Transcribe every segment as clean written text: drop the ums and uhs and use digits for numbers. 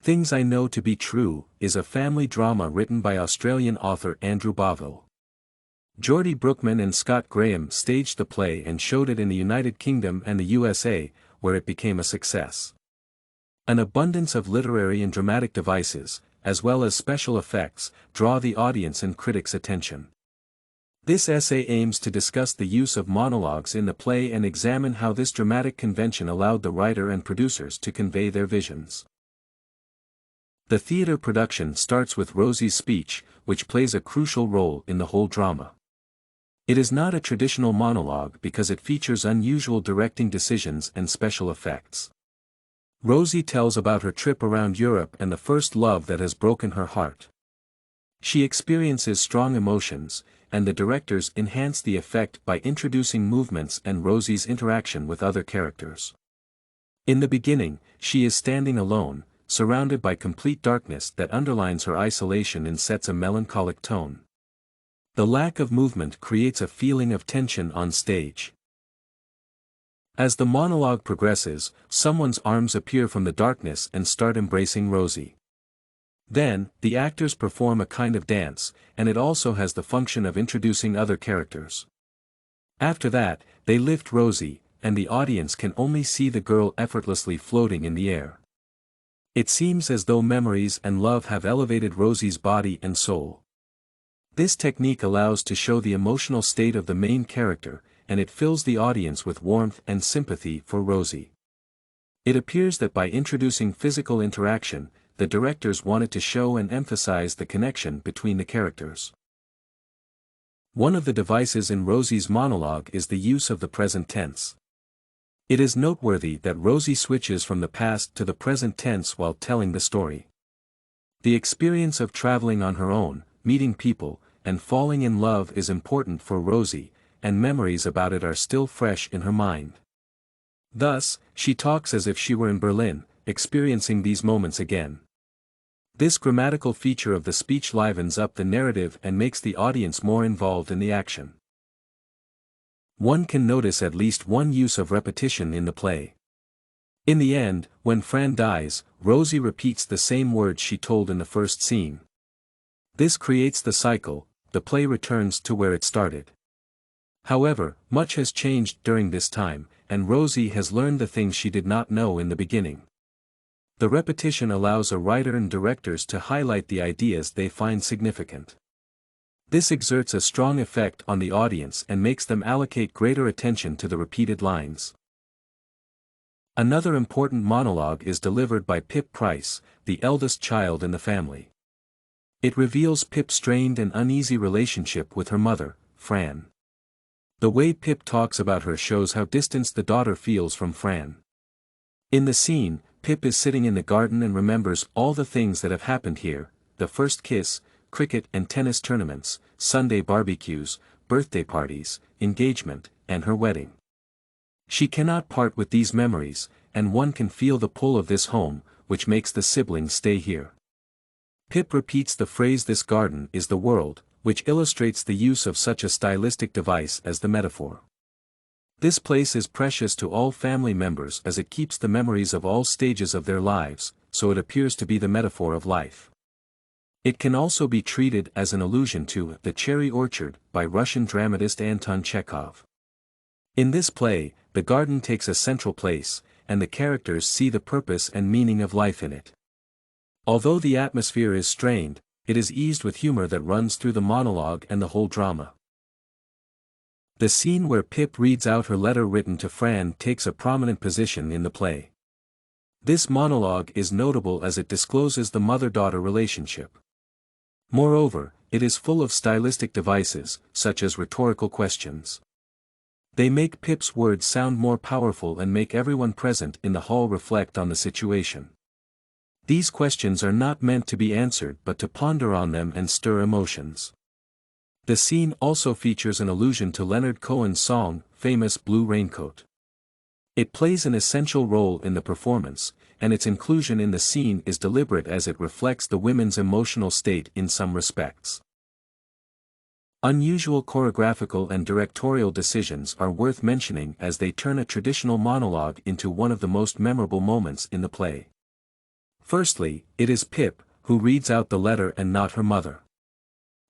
Things I Know to Be True is a family drama written by Australian author Andrew Bovell. Geordie Brookman and Scott Graham staged the play and showed it in the United Kingdom and the USA, where it became a success. An abundance of literary and dramatic devices, as well as special effects, draw the audience and critics' attention. This essay aims to discuss the use of monologues in the play and examine how this dramatic convention allowed the writer and producers to convey their visions. The theatre production starts with Rosie's speech, which plays a crucial role in the whole drama. It is not a traditional monologue because it features unusual directing decisions and special effects. Rosie tells about her trip around Europe and the first love that has broken her heart. She experiences strong emotions, and the directors enhance the effect by introducing movements and Rosie's interaction with other characters. In the beginning, she is standing alone, surrounded by complete darkness that underlines her isolation and sets a melancholic tone. The lack of movement creates a feeling of tension on stage. As the monologue progresses, someone's arms appear from the darkness and start embracing Rosie. Then, the actors perform a kind of dance, and it also has the function of introducing other characters. After that, they lift Rosie, and the audience can only see the girl effortlessly floating in the air. It seems as though memories and love have elevated Rosie's body and soul. This technique allows to show the emotional state of the main character, and it fills the audience with warmth and sympathy for Rosie. It appears that by introducing physical interaction, the directors wanted to show and emphasize the connection between the characters. One of the devices in Rosie's monologue is the use of the present tense. It is noteworthy that Rosie switches from the past to the present tense while telling the story. The experience of traveling on her own, meeting people, and falling in love is important for Rosie, and memories about it are still fresh in her mind. Thus, she talks as if she were in Berlin, experiencing these moments again. This grammatical feature of the speech livens up the narrative and makes the audience more involved in the action. One can notice at least one use of repetition in the play. In the end, when Fran dies, Rosie repeats the same words she told in the first scene. This creates the cycle, the play returns to where it started. However, much has changed during this time, and Rosie has learned the things she did not know in the beginning. The repetition allows a writer and directors to highlight the ideas they find significant. This exerts a strong effect on the audience and makes them allocate greater attention to the repeated lines. Another important monologue is delivered by Pip Price, the eldest child in the family. It reveals Pip's strained and uneasy relationship with her mother, Fran. The way Pip talks about her shows how distanced the daughter feels from Fran. In the scene, Pip is sitting in the garden and remembers all the things that have happened here: the first kiss, cricket and tennis tournaments, Sunday barbecues, birthday parties, engagement, and her wedding. She cannot part with these memories, and one can feel the pull of this home, which makes the siblings stay here. Pip repeats the phrase "this garden is the world," which illustrates the use of such a stylistic device as the metaphor. This place is precious to all family members as it keeps the memories of all stages of their lives, so it appears to be the metaphor of life. It can also be treated as an allusion to The Cherry Orchard by Russian dramatist Anton Chekhov. In this play, the garden takes a central place, and the characters see the purpose and meaning of life in it. Although the atmosphere is strained, it is eased with humor that runs through the monologue and the whole drama. The scene where Pip reads out her letter written to Fran takes a prominent position in the play. This monologue is notable as it discloses the mother-daughter relationship. Moreover, it is full of stylistic devices, such as rhetorical questions. They make Pip's words sound more powerful and make everyone present in the hall reflect on the situation. These questions are not meant to be answered but to ponder on them and stir emotions. The scene also features an allusion to Leonard Cohen's song, Famous Blue Raincoat. It plays an essential role in the performance, and its inclusion in the scene is deliberate as it reflects the women's emotional state in some respects. Unusual choreographical and directorial decisions are worth mentioning as they turn a traditional monologue into one of the most memorable moments in the play. Firstly, it is Pip, who reads out the letter and not her mother.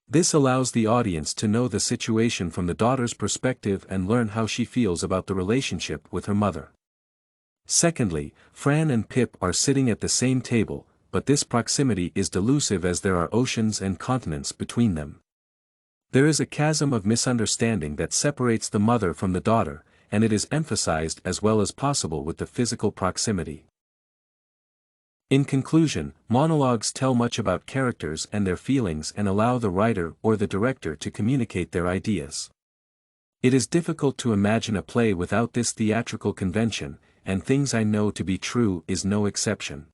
This allows the audience to know the situation from the daughter's perspective and learn how she feels about the relationship with her mother. Secondly, Fran and Pip are sitting at the same table, but this proximity is delusive as there are oceans and continents between them. There is a chasm of misunderstanding that separates the mother from the daughter, and it is emphasized as well as possible with the physical proximity. In conclusion, monologues tell much about characters and their feelings and allow the writer or the director to communicate their ideas. It is difficult to imagine a play without this theatrical convention, and Things I Know to Be True is no exception.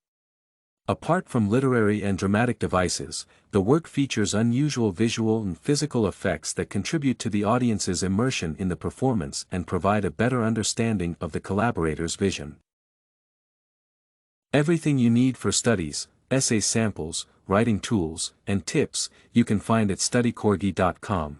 Apart from literary and dramatic devices, the work features unusual visual and physical effects that contribute to the audience's immersion in the performance and provide a better understanding of the collaborator's vision. Everything you need for studies, essay samples, writing tools, and tips, you can find at studycorgi.com.